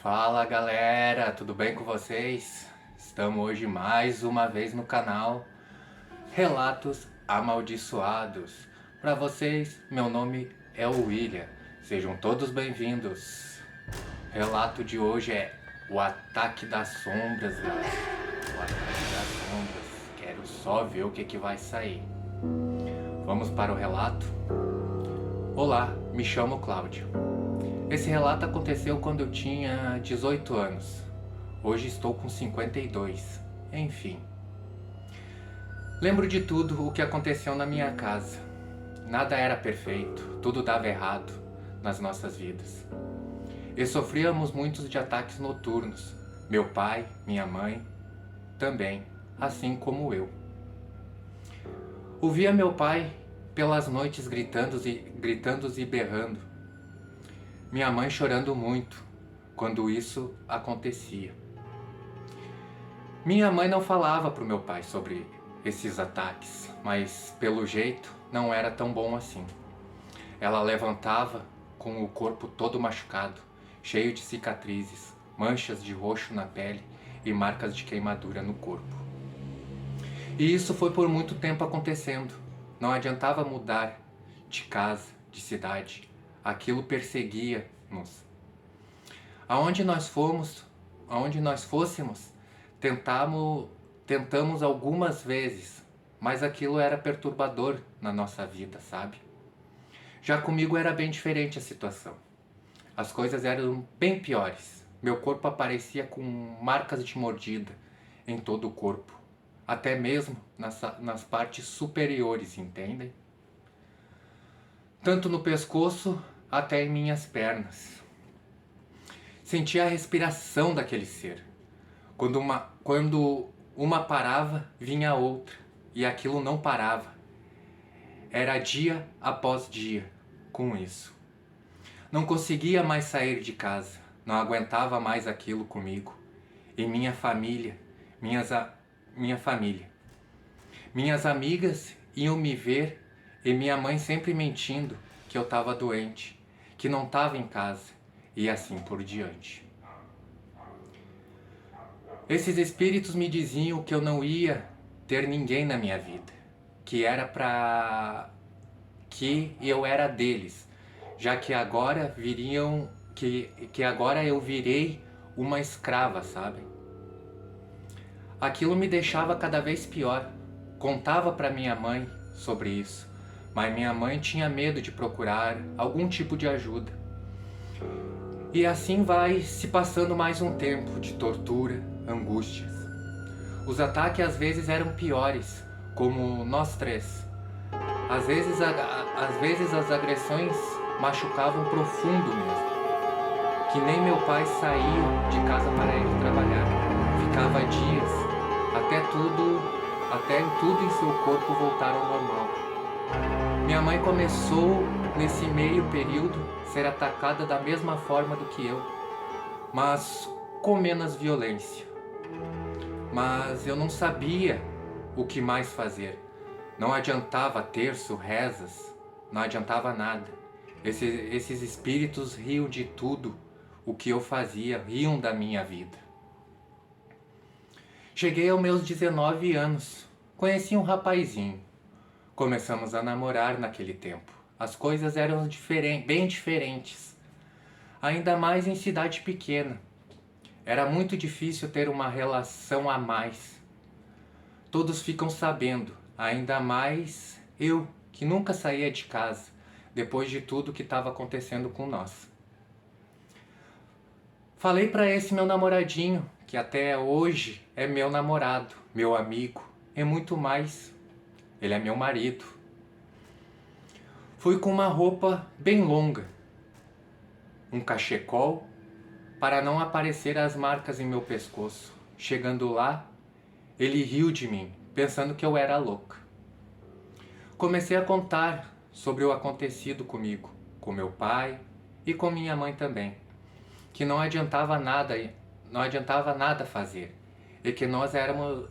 Fala galera, tudo bem com vocês? Estamos hoje mais uma vez no canal Relatos Amaldiçoados. Para vocês, meu nome é o William, sejam todos bem-vindos. O relato de hoje é o Ataque das Sombras, galera. O Ataque das Sombras. Quero só ver o que vai sair. Vamos para o relato? Olá, me chamo Cláudio. Esse relato aconteceu quando eu tinha 18 anos. Hoje estou com 52. Enfim. Lembro de tudo o que aconteceu na minha casa. Nada era perfeito, tudo dava errado nas nossas vidas. E sofríamos muitos de ataques noturnos. Meu pai, minha mãe, também, assim como eu. Ouvia meu pai pelas noites gritando e berrando. Minha mãe chorando muito quando isso acontecia. Minha mãe não falava para o meu pai sobre esses ataques, mas pelo jeito não era tão bom assim. Ela levantava com o corpo todo machucado, cheio de cicatrizes, manchas de roxo na pele e marcas de queimadura no corpo. E isso foi por muito tempo acontecendo. Não adiantava mudar de casa, de cidade. Aquilo perseguia-nos. Aonde nós fôssemos, tentamos algumas vezes, mas aquilo era perturbador na nossa vida, sabe? Já comigo era bem diferente a situação. As coisas eram bem piores. Meu corpo aparecia com marcas de mordida em todo o corpo, até mesmo nas partes superiores, entendem? Tanto no pescoço até em minhas pernas. Sentia a respiração daquele ser. Quando uma parava, vinha outra, e aquilo não parava. Era dia após dia com isso. Não conseguia mais sair de casa, não aguentava mais aquilo comigo. E minha família. Minhas amigas iam me ver e minha mãe sempre mentindo que eu estava doente, que não estava em casa e assim por diante. Esses espíritos me diziam que eu não ia ter ninguém na minha vida, que eu era deles, já que agora que agora eu virei uma escrava, sabe? Aquilo me deixava cada vez pior. Contava para minha mãe sobre isso, mas minha mãe tinha medo de procurar algum tipo de ajuda. E assim vai se passando mais um tempo de tortura, angústias. Os ataques às vezes eram piores, como nós três. Às vezes as agressões machucavam profundo mesmo. Que nem meu pai saía de casa para ir trabalhar. Ficava dias, até tudo em seu corpo voltar ao normal. Minha mãe começou, nesse meio período, ser atacada da mesma forma do que eu, mas com menos violência. Mas eu não sabia o que mais fazer. Não adiantava terço, rezas, não adiantava nada. Esses espíritos riam de tudo o que eu fazia, riam da minha vida. Cheguei aos meus 19 anos, conheci um rapazinho. Começamos a namorar naquele tempo. As coisas eram bem diferentes, ainda mais em cidade pequena. Era muito difícil ter uma relação a mais. Todos ficam sabendo, ainda mais eu, que nunca saía de casa, depois de tudo que estava acontecendo com nós. Falei para esse meu namoradinho, que até hoje é meu namorado, meu amigo, e muito mais. Ele é meu marido. Fui com uma roupa bem longa, um cachecol, para não aparecer as marcas em meu pescoço. Chegando lá, ele riu de mim, pensando que eu era louca. Comecei a contar sobre o acontecido comigo, com meu pai e com minha mãe também, que não adiantava nada fazer, e que nós éramos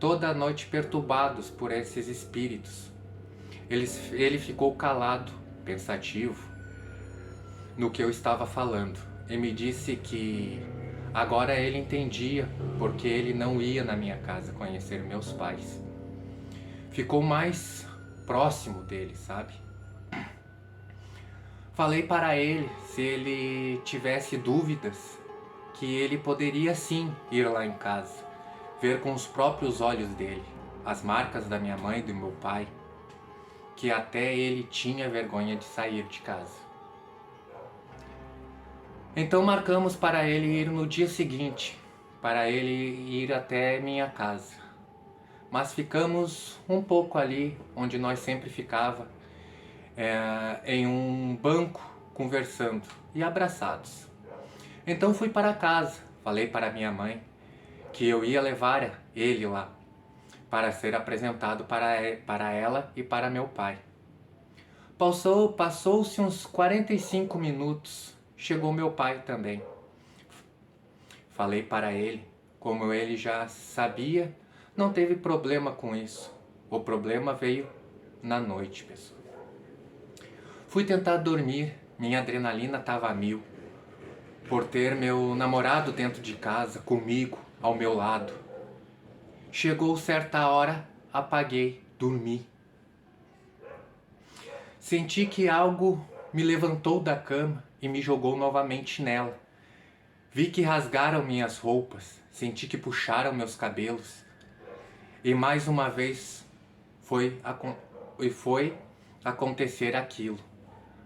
toda noite perturbados por esses espíritos. Ele ficou calado, pensativo. no que eu estava falando e me disse que agora ele entendia porque ele não ia na minha casa conhecer meus pais. Ficou mais próximo dele, sabe? Falei para ele se ele tivesse dúvidas que ele poderia sim ir lá em casa, ver com os próprios olhos dele as marcas da minha mãe e do meu pai, que até ele tinha vergonha de sair de casa. Então marcamos para ele ir no dia seguinte, para ele ir até minha casa. Mas ficamos um pouco ali, onde nós sempre ficava, em um banco, conversando e abraçados. Então fui para casa, falei para minha mãe que eu ia levar ele lá, para ser apresentado para ela e para meu pai. Passou-se uns 45 minutos, chegou meu pai também. Falei para ele, como ele já sabia, não teve problema com isso. O problema veio na noite, pessoal. Fui tentar dormir, minha adrenalina estava a mil, por ter meu namorado dentro de casa, comigo, ao meu lado. Chegou certa hora, apaguei, dormi. Senti que algo me levantou da cama e me jogou novamente nela. Vi que rasgaram minhas roupas, senti que puxaram meus cabelos. E mais uma vez foi acontecer aquilo.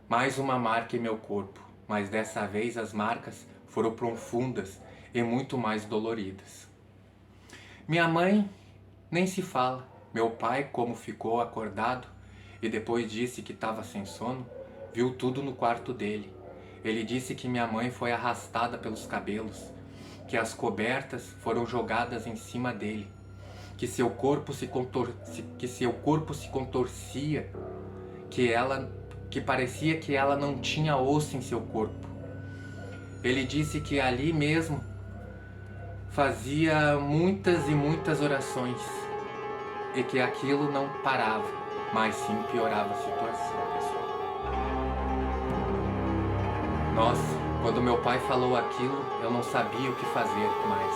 Mais uma marca em meu corpo, mas dessa vez as marcas foram profundas e muito mais doloridas. Minha mãe nem se fala. Meu pai, como ficou acordado e depois disse que estava sem sono, viu tudo no quarto dele. Ele disse que minha mãe foi arrastada pelos cabelos, que as cobertas foram jogadas em cima dele, que seu corpo se contorcia, que parecia que ela não tinha osso em seu corpo. Ele disse que ali mesmo fazia muitas e muitas orações e que aquilo não parava, mas sim piorava a situação, pessoal. Nossa, quando meu pai falou aquilo, eu não sabia o que fazer mais.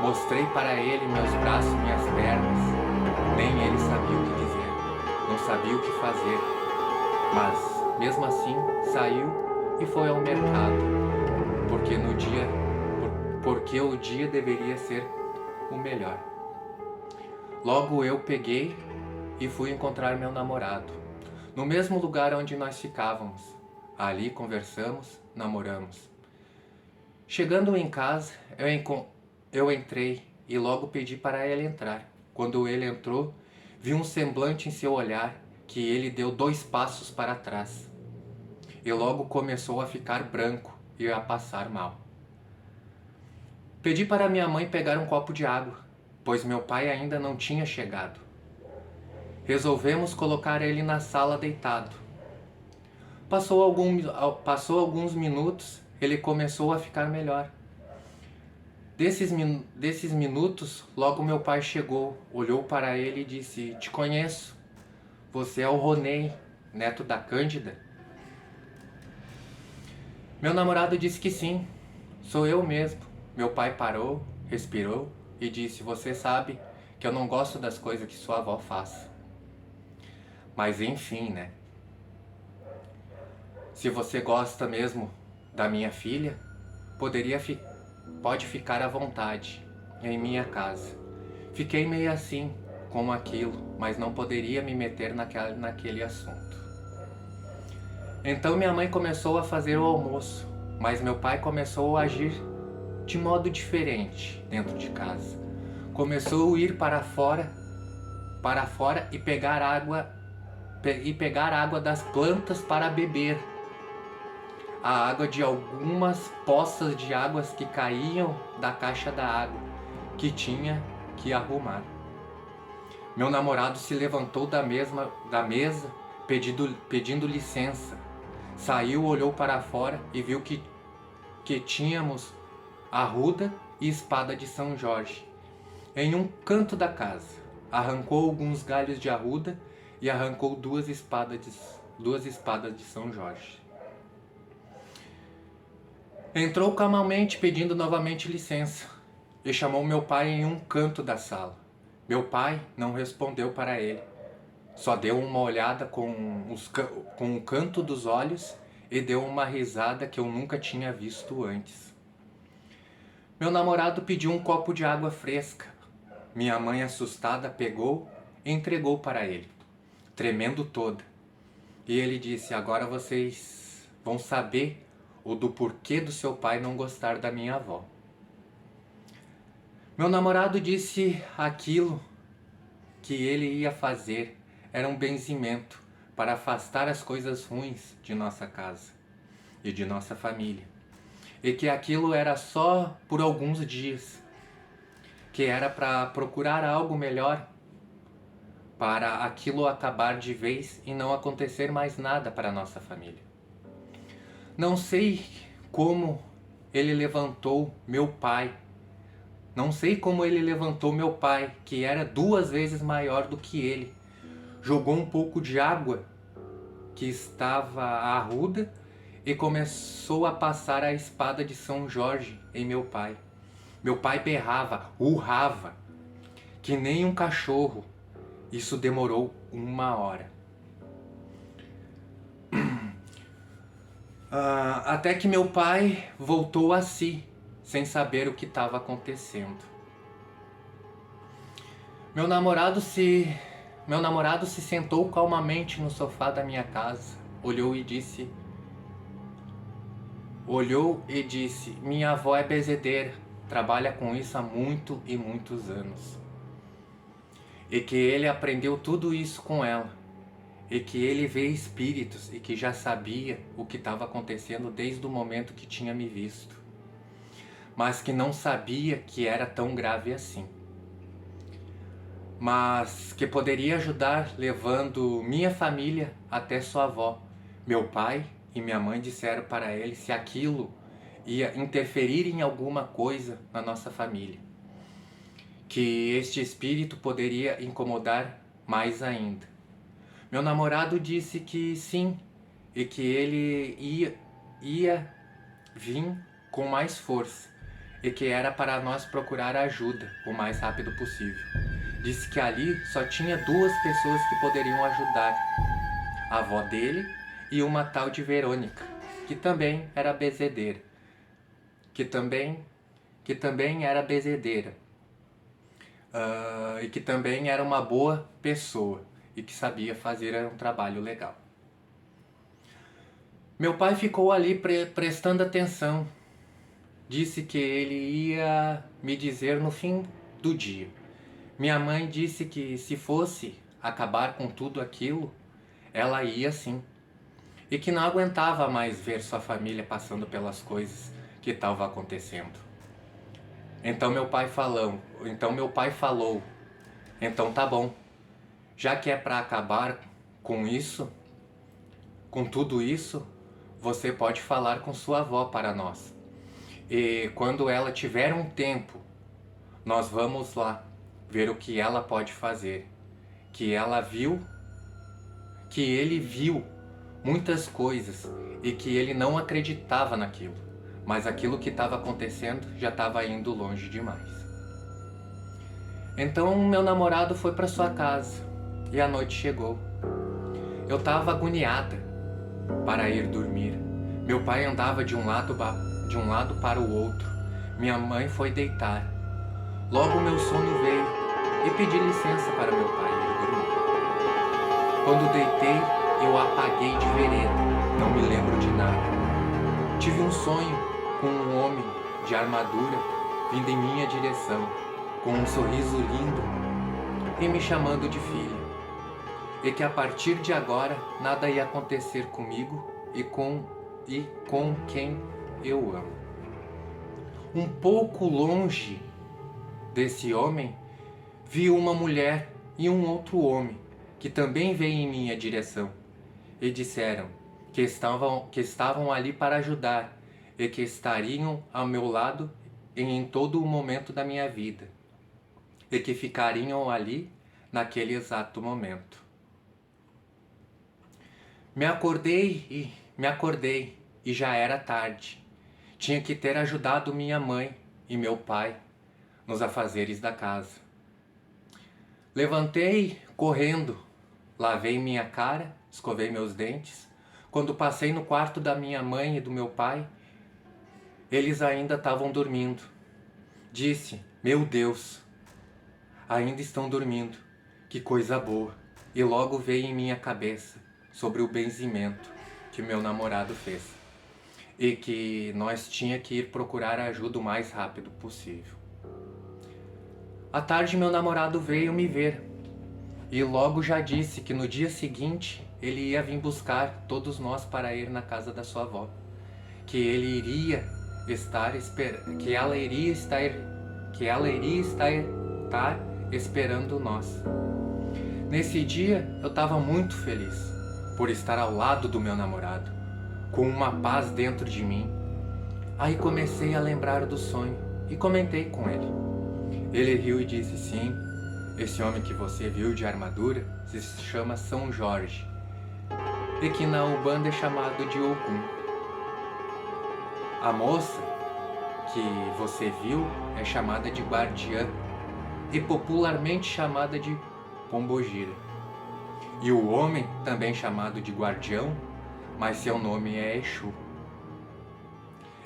Mostrei para ele meus braços, minhas pernas, nem ele sabia o que dizer, não sabia o que fazer, mas mesmo assim saiu e foi ao mercado, porque o dia deveria ser o melhor. Logo eu peguei e fui encontrar meu namorado, no mesmo lugar onde nós ficávamos. Ali conversamos, namoramos. Chegando em casa, eu entrei e logo pedi para ele entrar. Quando ele entrou, vi um semblante em seu olhar que ele deu 2 passos para trás. E logo começou a ficar branco e a passar mal. Pedi para minha mãe pegar um copo de água, pois meu pai ainda não tinha chegado. Resolvemos colocar ele na sala deitado. Passou alguns minutos, ele começou a ficar melhor. Desses minutos, logo meu pai chegou, olhou para ele e disse: "Te conheço, você é o Ronei, neto da Cândida?" Meu namorado disse que sim, sou eu mesmo. Meu pai parou, respirou e disse: "Você sabe que eu não gosto das coisas que sua avó faz. Mas enfim, né? Se você gosta mesmo da minha filha, pode ficar à vontade em minha casa." Fiquei meio assim com aquilo, mas não poderia me meter naquele assunto. Então minha mãe começou a fazer o almoço, mas meu pai começou a agir de modo diferente dentro de casa. Começou a ir para fora e pegar água das plantas para beber. A água de algumas poças de águas que caíam da caixa da água, que tinha que arrumar. Meu namorado se levantou da mesa pedindo licença. Saiu, olhou para fora e viu que tínhamos arruda e espada de São Jorge em um canto da casa. Arrancou alguns galhos de arruda e arrancou 2 espadas de São Jorge. Entrou calmamente pedindo novamente licença e chamou meu pai em um canto da sala. Meu pai não respondeu para ele, só deu uma olhada com o canto dos olhos e deu uma risada que eu nunca tinha visto antes. Meu namorado pediu um copo de água fresca. Minha mãe, assustada, pegou e entregou para ele, tremendo toda. E ele disse: agora vocês vão saber o do porquê do seu pai não gostar da minha avó. Meu namorado disse aquilo que ele ia fazer era um benzimento para afastar as coisas ruins de nossa casa e de nossa família. E que aquilo era só por alguns dias, que era para procurar algo melhor, para aquilo acabar de vez e não acontecer mais nada para a nossa família. Não sei como ele levantou meu pai. Não sei como ele levantou meu pai, que era 2 vezes maior do que ele. Jogou um pouco de água que estava arruda e começou a passar a espada de São Jorge em meu pai. Meu pai berrava, urrava, que nem um cachorro. Isso demorou 1 hora. Até que meu pai voltou a si, sem saber o que estava acontecendo. Meu namorado se sentou calmamente no sofá da minha casa, olhou e disse: minha avó é bezedeira, trabalha com isso há muito e muitos anos. E que ele aprendeu tudo isso com ela. E que ele vê espíritos e que já sabia o que estava acontecendo desde o momento que tinha me visto. Mas que não sabia que era tão grave assim. Mas que poderia ajudar levando minha família até sua avó. Meu pai e minha mãe disseram para ele se aquilo ia interferir em alguma coisa na nossa família. Que este espírito poderia incomodar mais ainda. Meu namorado disse que sim, e que ele ia vir com mais força, e que era para nós procurar ajuda o mais rápido possível. Disse que ali só tinha 2 pessoas que poderiam ajudar, a avó dele e uma tal de Verônica, que também era bezedeira, que também era bezedeira, e que também era uma boa pessoa e que sabia fazer um trabalho legal. Meu pai ficou ali prestando atenção. Disse que ele ia me dizer no fim do dia. Minha mãe disse que se fosse acabar com tudo aquilo, ela ia sim. E que não aguentava mais ver sua família passando pelas coisas que estavam acontecendo. Então meu pai falou, então tá bom. Já que é para acabar com isso, com tudo isso, você pode falar com sua avó para nós. E quando ela tiver um tempo, nós vamos lá ver o que ela pode fazer. Que ele viu muitas coisas e que ele não acreditava naquilo. Mas aquilo que estava acontecendo já estava indo longe demais. Então meu namorado foi para sua casa e a noite chegou. Eu estava agoniada para ir dormir. Meu pai andava de um lado para o outro. Minha mãe foi deitar. Logo meu sono veio e pedi licença para meu pai ir dormir. Quando deitei, eu apaguei de vereda. Não me lembro de nada. Tive um sonho com um homem de armadura vindo em minha direção, com um sorriso lindo e me chamando de filha. E que a partir de agora nada ia acontecer comigo e com quem eu amo. Um pouco longe desse homem, vi uma mulher e um outro homem que também veio em minha direção e disseram que estavam ali para ajudar e que estariam ao meu lado em todo o momento da minha vida e que ficariam ali naquele exato momento. Me acordei e já era tarde. tinha que ter ajudado minha mãe e meu pai nos afazeres da casa. Levantei correndo, lavei minha cara, escovei meus dentes. Quando passei no quarto da minha mãe e do meu pai, eles ainda estavam dormindo. Disse: meu Deus, ainda estão dormindo, que coisa boa. E logo veio em minha cabeça sobre o benzimento que meu namorado fez e que nós tinha que ir procurar ajuda o mais rápido possível. À tarde meu namorado veio me ver e logo já disse que no dia seguinte ele ia vir buscar todos nós para ir na casa da sua avó, que ele iria estar que ela iria estar esperando nós. Nesse dia eu estava muito feliz por estar ao lado do meu namorado, com uma paz dentro de mim. Aí comecei a lembrar do sonho e comentei com ele. Ele riu e disse: sim, esse homem que você viu de armadura se chama São Jorge e que na Umbanda é chamado de Ogum. A moça que você viu é chamada de guardiã e popularmente chamada de pombogira. E o homem também chamado de guardião, mas seu nome é Exu.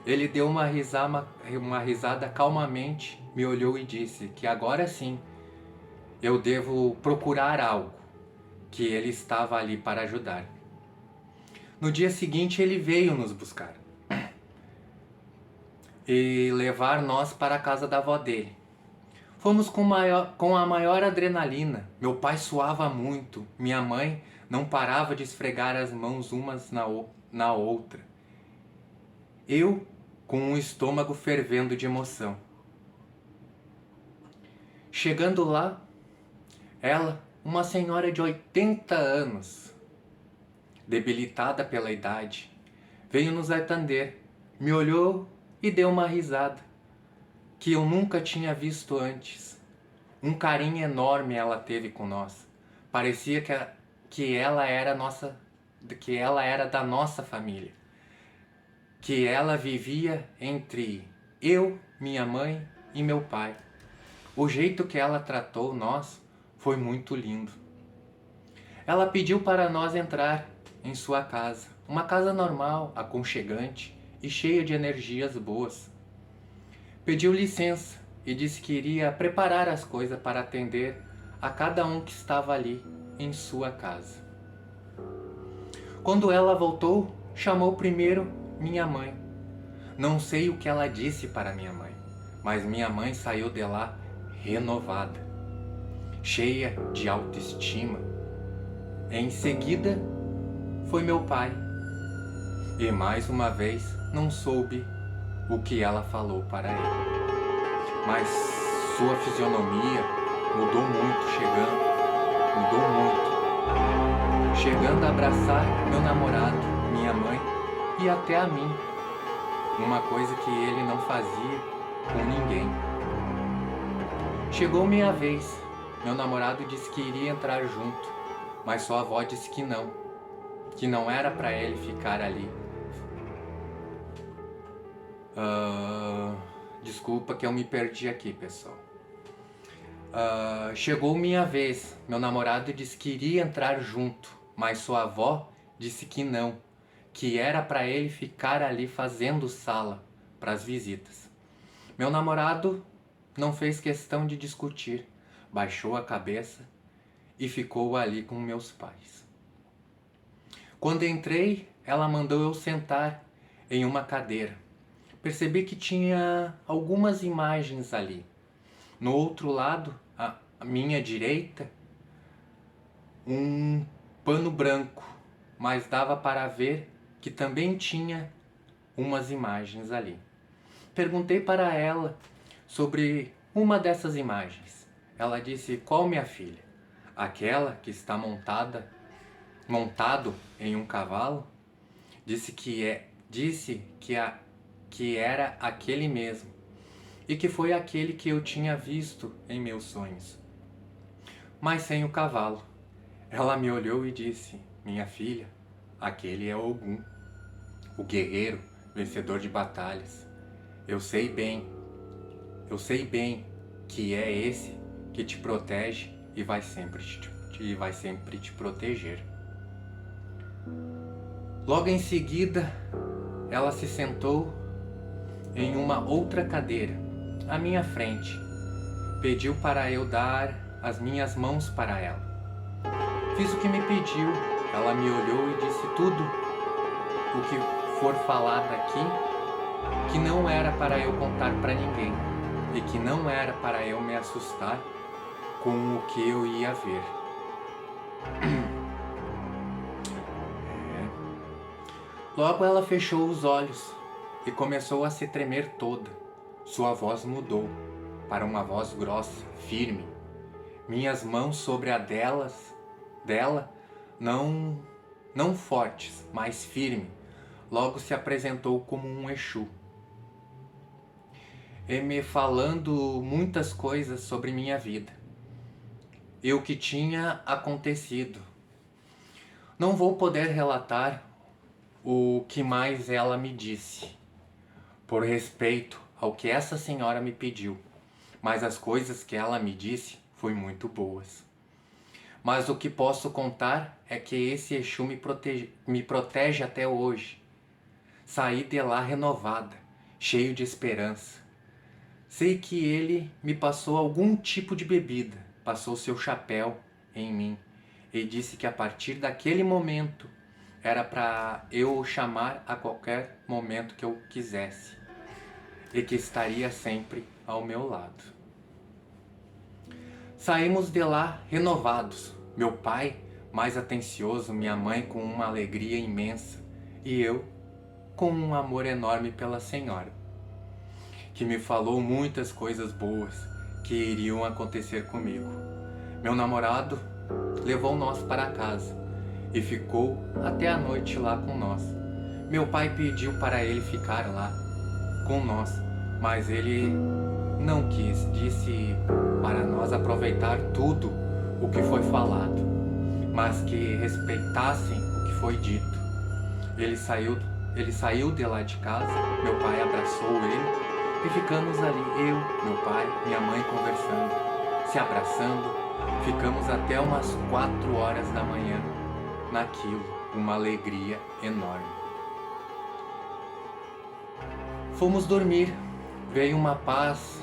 Ele deu uma risada calmamente, me olhou e disse que agora sim eu devo procurar algo, que ele estava ali para ajudar. No dia seguinte ele veio nos buscar e levar nós para a casa da avó dele. Fomos com a maior adrenalina. Meu pai suava muito, minha mãe não parava de esfregar as mãos umas na outra. Eu com o estômago fervendo de emoção. Chegando lá, ela, uma senhora de 80 anos, debilitada pela idade, veio nos atender, me olhou e deu uma risada que eu nunca tinha visto antes. Um carinho enorme ela teve com nós. Parecia que ela era da nossa família. Que ela vivia entre eu, minha mãe e meu pai. O jeito que ela tratou nós foi muito lindo. Ela pediu para nós entrar em sua casa. Uma casa normal, aconchegante e cheia de energias boas. Pediu licença e disse que iria preparar as coisas para atender a cada um que estava ali em sua casa. Quando ela voltou, chamou primeiro minha mãe. Não sei o que ela disse para minha mãe, mas minha mãe saiu de lá renovada, cheia de autoestima. Em seguida, foi meu pai. E mais uma vez não soube o que ela falou para ele. Mas sua fisionomia mudou muito chegando a abraçar meu namorado, minha mãe e até a mim. Uma coisa que ele não fazia com ninguém. Chegou minha vez. Meu namorado disse que iria entrar junto, mas sua avó disse que não era para ele ficar ali. Desculpa que eu me perdi aqui, pessoal. Chegou minha vez. Meu namorado disse que iria entrar junto, mas sua avó disse que era para ele ficar ali fazendo sala para as visitas. Meu namorado não fez questão de discutir, baixou a cabeça e ficou ali com meus pais. Quando entrei, ela mandou eu sentar em uma cadeira. Percebi que tinha algumas imagens ali. No outro lado, à minha direita, um pano branco, mas dava para ver que também tinha umas imagens ali. Perguntei para ela sobre uma dessas imagens. Ela disse: qual, minha filha? Aquela que está montado em um cavalo? Disse que era aquele mesmo e que foi aquele que eu tinha visto em meus sonhos, mas sem o cavalo. Ela me olhou e disse: minha filha, aquele é Ogum, o guerreiro vencedor de batalhas. Eu sei bem que é esse que te protege e vai sempre te proteger. Logo em seguida, ela se sentou em uma outra cadeira, à minha frente. Pediu para eu dar as minhas mãos para ela. Fiz o que me pediu. Ela me olhou e disse tudo o que for falado aqui, que não era para eu contar para ninguém e que não era para eu me assustar com o que eu ia ver. Logo ela fechou os olhos e começou a se tremer toda. Sua voz mudou para uma voz grossa, firme. Minhas mãos sobre a dela, não fortes, mas firme, logo se apresentou como um Exu. E me falando muitas coisas sobre minha vida e o que tinha acontecido. Não vou poder relatar o que mais ela me disse, por respeito ao que essa senhora me pediu, mas as coisas que ela me disse foram muito boas. Mas o que posso contar é que esse Exu me protege até hoje. Saí de lá renovada, cheio de esperança. Sei que ele me passou algum tipo de bebida, passou seu chapéu em mim e disse que a partir daquele momento era para eu o chamar a qualquer momento que eu quisesse e que estaria sempre ao meu lado. Saímos de lá renovados, meu pai mais atencioso, minha mãe com uma alegria imensa e eu com um amor enorme pela senhora, que me falou muitas coisas boas que iriam acontecer comigo. Meu namorado levou nós para casa e ficou até a noite lá com nós. Meu pai pediu para ele ficar lá com nós, mas ele não quis, disse para nós aproveitar tudo o que foi falado, mas que respeitassem o que foi dito. Ele saiu de lá de casa, meu pai abraçou ele e ficamos ali, eu, meu pai, minha mãe conversando, se abraçando. Ficamos até umas 4 horas da manhã naquilo, uma alegria enorme. Fomos dormir, veio uma paz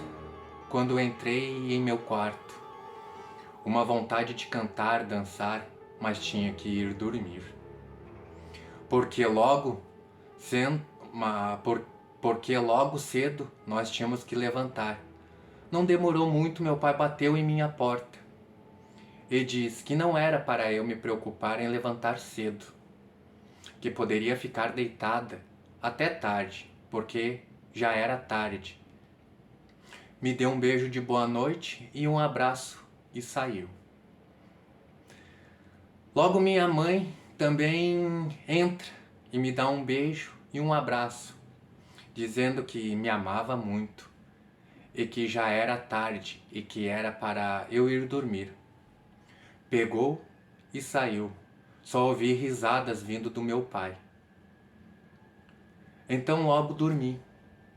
quando entrei em meu quarto. Uma vontade de cantar, dançar, mas tinha que ir dormir. Porque logo cedo nós tínhamos que levantar. Não demorou muito, meu pai bateu em minha porta e disse que não era para eu me preocupar em levantar cedo, que poderia ficar deitada até tarde, porque já era tarde. Me deu um beijo de boa noite e um abraço e saiu. Logo minha mãe também entra e me dá um beijo e um abraço, dizendo que me amava muito e que já era tarde e que era para eu ir dormir. Pegou e saiu. Só ouvi risadas vindo do meu pai. Então logo dormi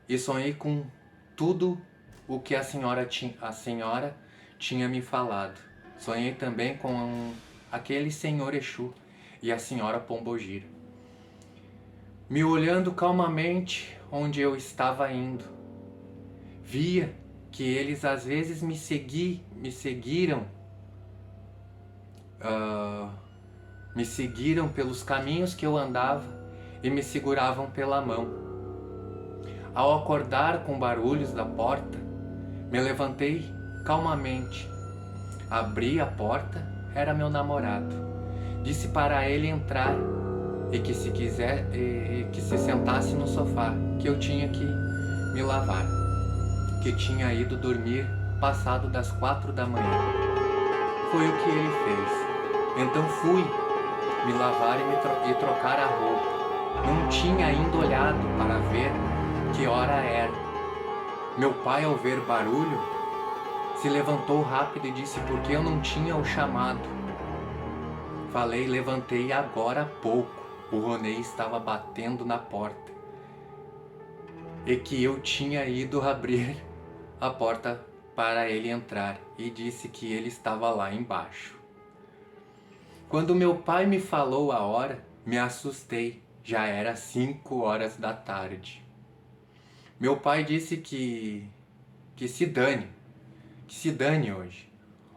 e sonhei com tudo o que a senhora tinha me falado. Sonhei também com aquele senhor Exu e a senhora Pombogira, me olhando calmamente onde eu estava indo. Via que eles às vezes me seguiram pelos caminhos que eu andava e me seguravam pela mão. Ao acordar com barulhos da porta, me levantei calmamente. Abri a porta, era meu namorado. Disse para ele entrar e que que se sentasse no sofá, que eu tinha que me lavar, que tinha ido dormir passado das 4 da manhã. Foi o que ele fez. Então fui me lavar e trocar a roupa. Não tinha ainda olhado para ver que hora era. Meu pai, ao ver barulho, se levantou rápido e disse por que eu não tinha o chamado. Falei, levantei agora há pouco. O Ronei estava batendo na porta. e que eu tinha ido abrir a porta para ele entrar e disse que ele estava lá embaixo. Quando meu pai me falou a hora, me assustei. Já era 5 horas da tarde. Meu pai disse que se dane, que se dane hoje.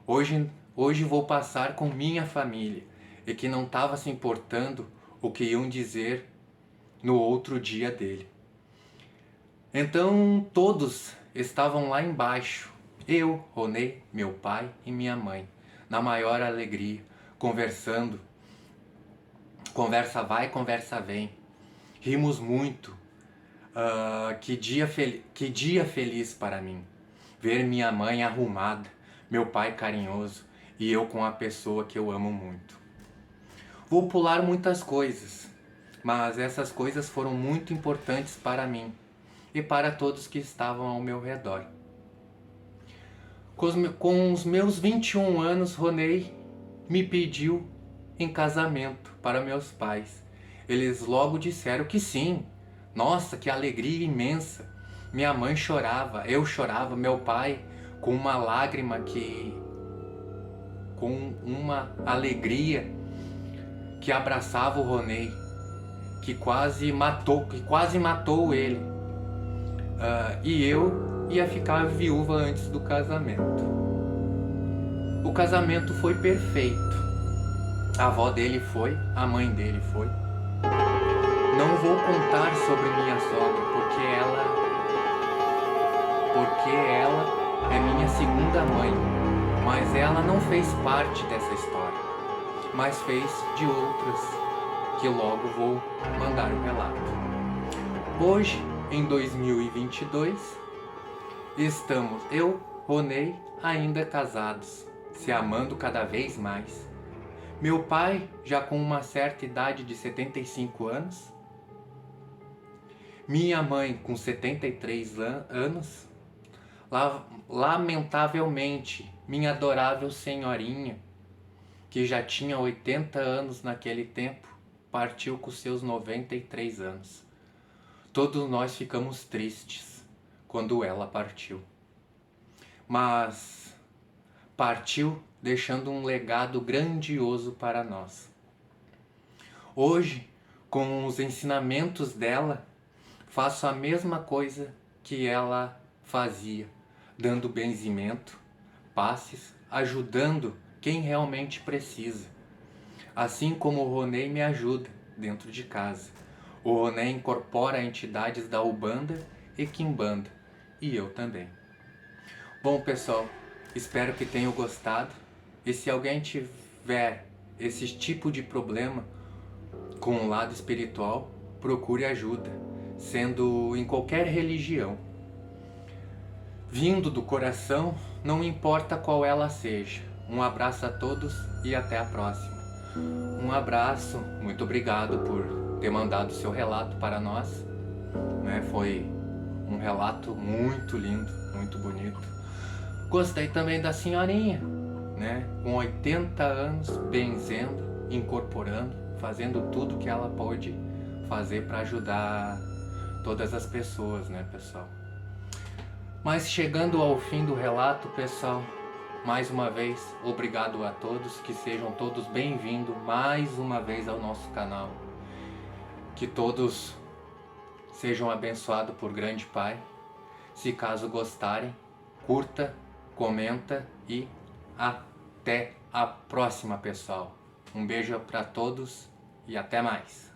Hoje vou passar com minha família e que não estava se importando o que iam dizer no outro dia dele. Então todos estavam lá embaixo, eu, Ronei, meu pai e minha mãe, na maior alegria, conversando. Conversa vai, conversa vem. Rimos muito. Que dia feliz para mim. Ver minha mãe arrumada, meu pai carinhoso e eu com a pessoa que eu amo muito. Vou pular muitas coisas, mas essas coisas foram muito importantes para mim e para todos que estavam ao meu redor. Com os meus 21 anos, Ronei me pediu em casamento para meus pais. Eles logo disseram que sim. Nossa, que alegria imensa! Minha mãe chorava, eu chorava, meu pai com uma lágrima com uma alegria que abraçava o Ronei, que quase matou ele. E eu ia ficar viúva antes do casamento. O casamento foi perfeito. A avó dele foi, a mãe dele foi. Não vou contar sobre minha sogra, porque ela é minha segunda mãe, mas ela não fez parte dessa história, mas fez de outras, que logo vou mandar o relato. Hoje, em 2022, estamos eu, Ronei, ainda casados, se amando cada vez mais. Meu pai, já com uma certa idade de 75 anos, minha mãe com 73 anos, lamentavelmente, minha adorável senhorinha, que já tinha 80 anos naquele tempo, partiu com seus 93 anos. Todos nós ficamos tristes quando ela partiu. Mas partiu deixando um legado grandioso para nós. Hoje, com os ensinamentos dela, faço a mesma coisa que ela fazia, dando benzimento, passes, ajudando quem realmente precisa. Assim como o Ronei me ajuda dentro de casa. O Ronei incorpora entidades da Umbanda e Quimbanda, e eu também. Bom, pessoal, espero que tenham gostado. E se alguém tiver esse tipo de problema com o lado espiritual, procure ajuda, sendo em qualquer religião. Vindo do coração, não importa qual ela seja. Um abraço a todos e até a próxima. Um abraço, muito obrigado por ter mandado seu relato para nós. Foi um relato muito lindo, muito bonito. Gostei também da senhorinha, com 80 anos, benzendo, incorporando, fazendo tudo que ela pode fazer para ajudar todas as pessoas, pessoal. Mas chegando ao fim do relato, pessoal, mais uma vez, obrigado a todos, que sejam todos bem-vindos mais uma vez ao nosso canal. Que todos sejam abençoados por Grande Pai. Se caso gostarem, curta, comenta e até a próxima, pessoal. Um beijo para todos e até mais.